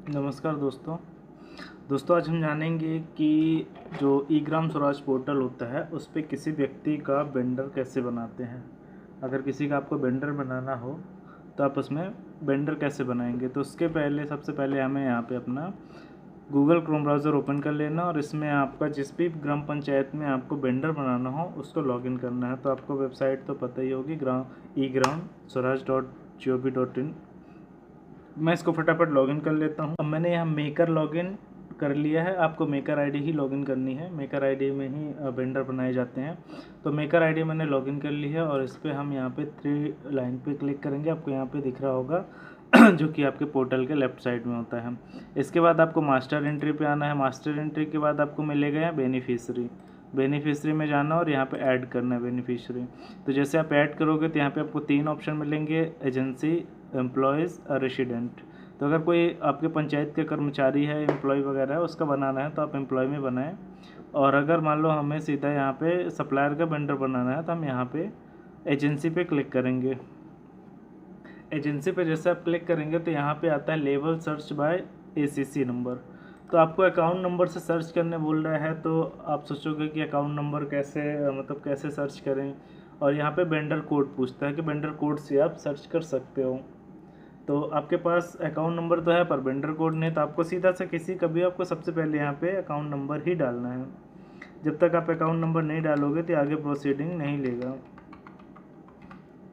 नमस्कार दोस्तों आज हम जानेंगे कि जो ई ग्राम स्वराज पोर्टल होता है उस पे किसी व्यक्ति का वेंडर कैसे बनाते हैं। अगर किसी का आपको वेंडर बनाना हो तो आप उसमें वेंडर कैसे बनाएंगे। तो उसके पहले सबसे पहले हमें यहाँ पे अपना गूगल क्रोम ब्राउज़र ओपन कर लेना और इसमें आपका जिस भी ग्राम पंचायत में आपको वेंडर बनाना हो उसको लॉगिन करना है। तो आपको वेबसाइट तो पता ही होगी, ग्राम स्वराज .gov.in। मैं इसको फटाफट लॉगिन कर लेता हूँ। अब मैंने यहाँ मेकर लॉगिन कर लिया है। आपको मेकर आईडी ही लॉगिन करनी है, मेकर आईडी में ही वेंडर बनाए जाते हैं। तो मेकर आईडी मैंने लॉगिन कर ली है और इस पर हम यहाँ पे 3 लाइन पे क्लिक करेंगे। आपको यहाँ पे दिख रहा होगा जो कि आपके पोर्टल के लेफ्ट साइड में होता है। इसके बाद आपको मास्टर एंट्री पे आना है। मास्टर एंट्री के बाद आपको मिलेगा यहाँ बेनिफिशरी में जाना और यहाँ पे ऐड करना है बेनिफिशरी। तो जैसे आप ऐड करोगे तो यहाँ पे आपको 3 ऑप्शन मिलेंगे, एजेंसी, एम्प्लॉयज़ और रेसिडेंट। तो अगर कोई आपके पंचायत के कर्मचारी है, एम्प्लॉय वगैरह है, उसका बनाना है तो आप एम्प्लॉय में बनाएं। और अगर मान लो हमें सीधा यहाँ पे सप्लायर का वेंडर बनाना है तो हम यहाँ पे एजेंसी पे क्लिक करेंगे। एजेंसी पे जैसे आप क्लिक करेंगे तो यहाँ पे आता है level search by ACC number. तो आपको अकाउंट नंबर से सर्च करने बोल रहा है। तो आप सोचोगे कि अकाउंट नंबर कैसे सर्च करें, और यहाँ पे वेंडर कोड पूछता है कि वेंडर कोड से आप सर्च कर सकते हो। तो आपके पास अकाउंट नंबर तो है पर वेंडर कोड नहीं, तो आपको सीधा से किसी का भी आपको सबसे पहले यहाँ पे अकाउंट नंबर ही डालना है। जब तक आप अकाउंट नंबर नहीं डालोगे तो आगे प्रोसीडिंग नहीं लेगा।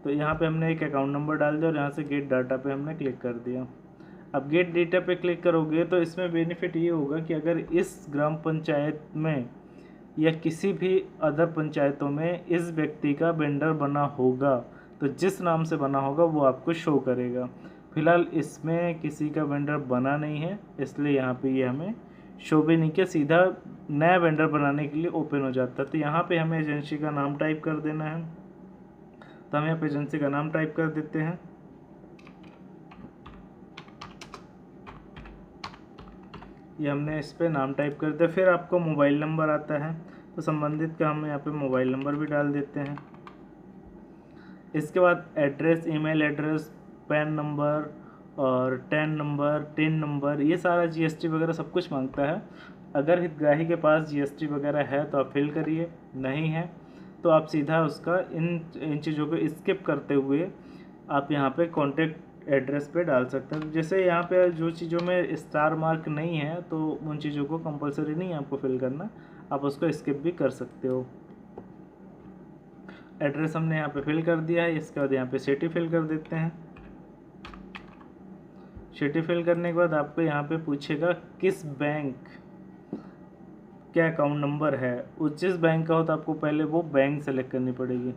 तो यहाँ पे हमने एक अकाउंट नंबर डाल दिया और यहाँ से गेट डाटा पे हमने क्लिक कर दिया। अब गेट डेटा पे क्लिक करोगे तो इसमें बेनिफिट ये होगा कि अगर इस ग्राम पंचायत में या किसी भी अदर पंचायतों में इस व्यक्ति का वेंडर बना होगा तो जिस नाम से बना होगा वो आपको शो करेगा। फिलहाल इसमें किसी का वेंडर बना नहीं है, इसलिए यहाँ पे ये हमें शो भी नहीं किया, सीधा नया वेंडर बनाने के लिए ओपन हो जाता है। तो यहाँ पे हमें एजेंसी का नाम टाइप कर देना है। तो हम यहाँ पे एजेंसी का नाम टाइप कर देते हैं। ये हमने इस पर नाम टाइप कर दिया। फिर आपको मोबाइल नंबर आता है, तो संबंधित का हम यहाँ पे मोबाइल नंबर भी डाल देते हैं। इसके बाद address, email address, pan number और टिन नंबर, ये सारा GST वगैरह सब कुछ मांगता है। अगर हितग्राही के पास GST वगैरह है तो आप फिल करिए, नहीं है तो आप सीधा उसका इन चीज़ों को स्किप करते हुए आप यहाँ पे कॉन्टैक्ट एड्रेस पे डाल सकते हैं। जैसे यहाँ पे जो चीज़ों में स्टार मार्क नहीं है तो उन चीज़ों को कंपलसरी नहीं है आपको फिल करना, आप उसको स्किप भी कर सकते हो। एड्रेस हमने यहाँ पे फिल कर दिया है। इसके बाद यहाँ पे सिटी फिल कर देते हैं। सिटी फिल करने के बाद आपको यहाँ पे पूछेगा किस बैंक क्या अकाउंट नंबर है। उस जिस बैंक का हो तो आपको पहले वो बैंक सेलेक्ट करनी पड़ेगी।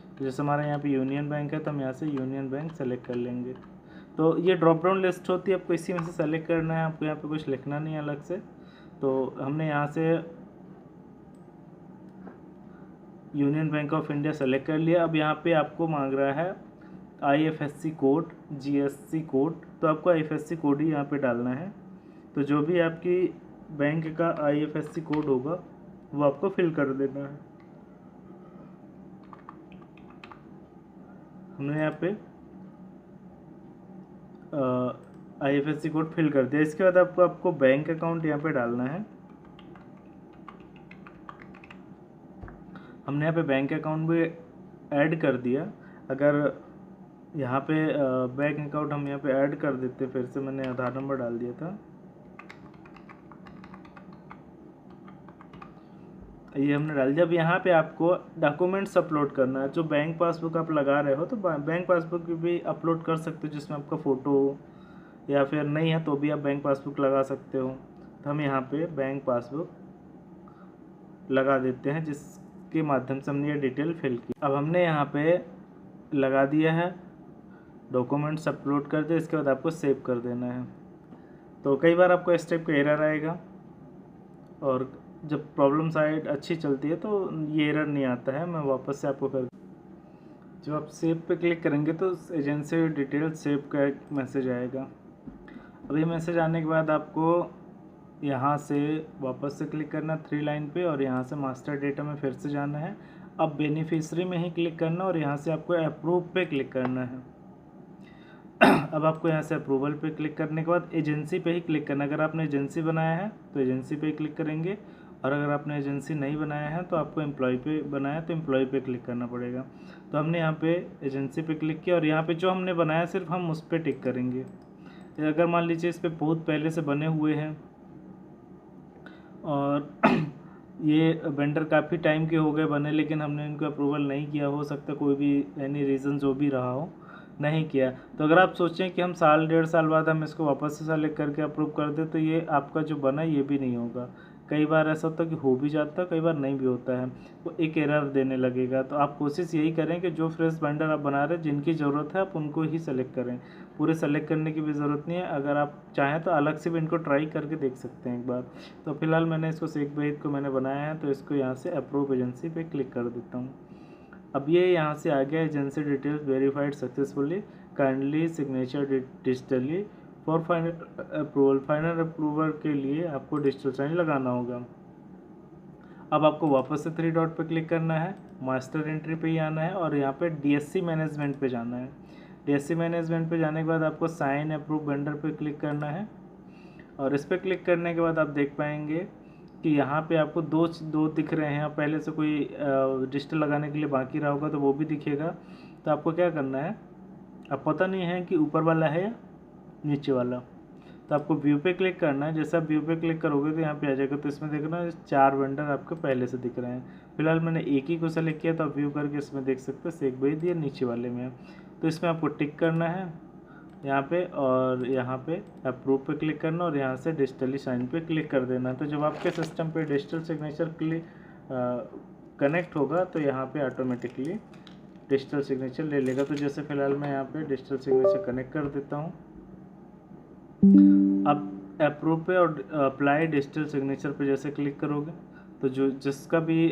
तो जैसे हमारे यहाँ पे यूनियन बैंक है तो हम यहाँ से यूनियन बैंक सेलेक्ट कर लेंगे। तो ये ड्रॉप डाउन लिस्ट होती है, आपको इसी में से सेलेक्ट करना है, आपको यहाँ पे कुछ लिखना नहीं है अलग से। तो हमने यहाँ से union bank of India select कर लिया। अब यहाँ पे आपको मांग रहा है IFSC कोड, GSC कोड, तो आपको IFSC कोड ही यहाँ पे डालना है। तो जो भी आपकी बैंक का IFSC कोड होगा वो आपको फिल कर देना है। हमने यहाँ पे IFSC कोड फिल कर दिया। इसके बाद आपको बैंक अकाउंट यहाँ पे डालना है। हमने यहाँ पे बैंक अकाउंट भी ऐड कर दिया। अगर यहाँ पे बैंक अकाउंट हम यहाँ पे ऐड कर देते, फिर से मैंने आधार नंबर डाल दिया था, ये हमने डाल दिया। अब यहाँ पे आपको डॉक्यूमेंट्स अपलोड करना है। जो बैंक पासबुक आप लगा रहे हो तो बैंक पासबुक भी अपलोड कर सकते हो जिसमें आपका फ़ोटो हो, या फिर नहीं है तो भी आप बैंक पासबुक लगा सकते हो। तो हम यहाँ पे बैंक पासबुक लगा देते हैं जिसके माध्यम से हमने ये डिटेल फिल की। अब हमने यहाँ पे लगा दिया है, डॉक्यूमेंट्स अपलोड कर दिया। इसके बाद आपको सेव कर देना है। तो कई बार आपको इस टाइप का एरर आएगा और जब प्रॉब्लम साइड अच्छी चलती है तो ये एरर नहीं आता है। मैं वापस से आपको कर, जब आप सेव पे क्लिक करेंगे तो एजेंसी डिटेल सेव का एक मैसेज आएगा। अब ये मैसेज आने के बाद आपको यहाँ से वापस से क्लिक करना 3 लाइन पे और यहाँ से मास्टर डेटा में फिर से जाना है। अब बेनिफिशरी में ही क्लिक करना और यहाँ से आपको अप्रूव पे क्लिक करना है। अब आपको यहाँ से अप्रूवल पे क्लिक करने के बाद एजेंसी पे ही क्लिक करना। अगर आपने एजेंसी बनाया है तो एजेंसी पे क्लिक करेंगे, और अगर आपने एजेंसी नहीं बनाया है तो आपको एम्प्लॉय पे बनाया है तो एम्प्लॉय पे क्लिक करना पड़ेगा। तो हमने यहाँ पे एजेंसी पे क्लिक किया, और यहाँ पे जो हमने बनाया सिर्फ हम उस पर टिक करेंगे। अगर मान लीजिए इस पर बहुत पहले से बने हुए हैं और ये वेंडर काफ़ी टाइम के हो गए बने, लेकिन हमने इनको अप्रूवल नहीं किया, हो सकता कोई भी एनी रीज़न जो भी रहा हो नहीं किया, तो अगर आप सोचें कि हम साल 1.5 साल बाद हम इसको वापस से सेलेक्ट करके अप्रूव कर दें तो ये आपका जो बना ये भी नहीं होगा। कई बार ऐसा होता है कि हो भी जाता है, कई बार नहीं भी होता है, वो एक एरर देने लगेगा। तो आप कोशिश यही करें कि जो फ्रेश वेंडर आप बना रहे हैं, जिनकी ज़रूरत है आप उनको ही सेलेक्ट करें। पूरे सेलेक्ट करने की भी ज़रूरत नहीं है, अगर आप चाहें तो अलग से भी इनको ट्राई करके देख सकते हैं एक बार। तो फिलहाल मैंने इसको शेख वहीद को मैंने बनाया है, तो इसको यहाँ से अप्रूव एजेंसी पे क्लिक कर देता हूँ। अब ये यहाँ से आ गया agency details verified successfully, kindly signature digitally for final approval. Final approval के लिए आपको डिजिटल साइन लगाना होगा। अब आपको वापस से 3 डॉट पे क्लिक करना है, मास्टर एंट्री पे ही आना है, और यहाँ पे डीएससी मैनेजमेंट पे जाना है। डीएससी मैनेजमेंट पे जाने के बाद आपको साइन अप्रूव वेंडर पे क्लिक करना है, और इस पर क्लिक करने के बाद आप देख पाएंगे कि यहाँ पे आपको दो दिख रहे हैं। पहले से कोई डिजिटल लगाने के लिए बाकी रहा होगा तो वो भी दिखेगा। तो आपको क्या करना है, अब पता नहीं है कि ऊपर वाला है या नीचे वाला, तो आपको व्यू पे क्लिक करना है। जैसे आप व्यू पे क्लिक करोगे तो यहाँ पे आ जाएगा, तो इसमें देखना 4 वेंडर आपके पहले से दिख रहे हैं। फिलहाल मैंने एक ही को सेलेक्ट किया, तो आप व्यू करके इसमें देख सकते हैं शेख वहीद ये नीचे वाले में है। तो इसमें आपको टिक करना है यहाँ पे, और यहाँ पे अप्रूव पे क्लिक करना, और यहाँ से डिजिटली साइन पे क्लिक कर देना। तो जब आपके सिस्टम पे डिजिटल सिग्नेचर कनेक्ट होगा तो यहाँ पे ऑटोमेटिकली डिजिटल सिग्नेचर ले लेगा। तो जैसे फ़िलहाल मैं यहाँ पे डिजिटल सिग्नेचर कनेक्ट कर देता हूँ। अब अप्रूव पे और अप्लाई डिजिटल सिग्नेचर पे जैसे क्लिक करोगे तो जो जिसका भी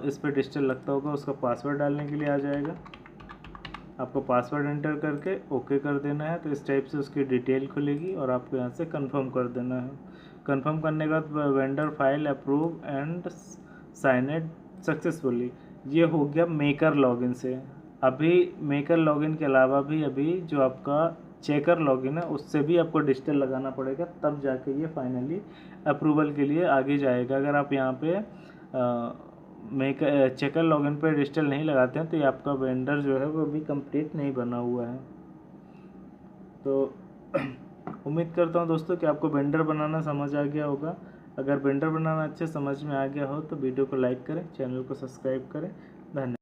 इस पर डिजिटल लगता होगा उसका पासवर्ड डालने के लिए आ जाएगा। आपको पासवर्ड एंटर करके ओके कर देना है। तो इस टाइप से उसकी डिटेल खुलेगी, और आपको यहाँ से कंफर्म कर देना है। कंफर्म करने के बाद vendor file approve and signed successfully, ये हो गया मेकर लॉगिन से। अभी मेकर लॉगिन के अलावा भी अभी जो आपका चेकर लॉगिन है उससे भी आपको डिजिटल लगाना पड़ेगा, तब जाके ये फाइनली अप्रूवल के लिए आगे जाएगा। अगर आप यहाँ पे चेकर लॉगिन पे डिजिटल नहीं लगाते हैं तो ये आपका वेंडर जो है वो अभी कंप्लीट नहीं बना हुआ है। तो उम्मीद करता हूँ दोस्तों कि आपको वेंडर बनाना समझ आ गया होगा। अगर वेंडर बनाना अच्छे समझ में आ गया हो तो वीडियो को लाइक करें, चैनल को सब्सक्राइब करें। धन्यवाद।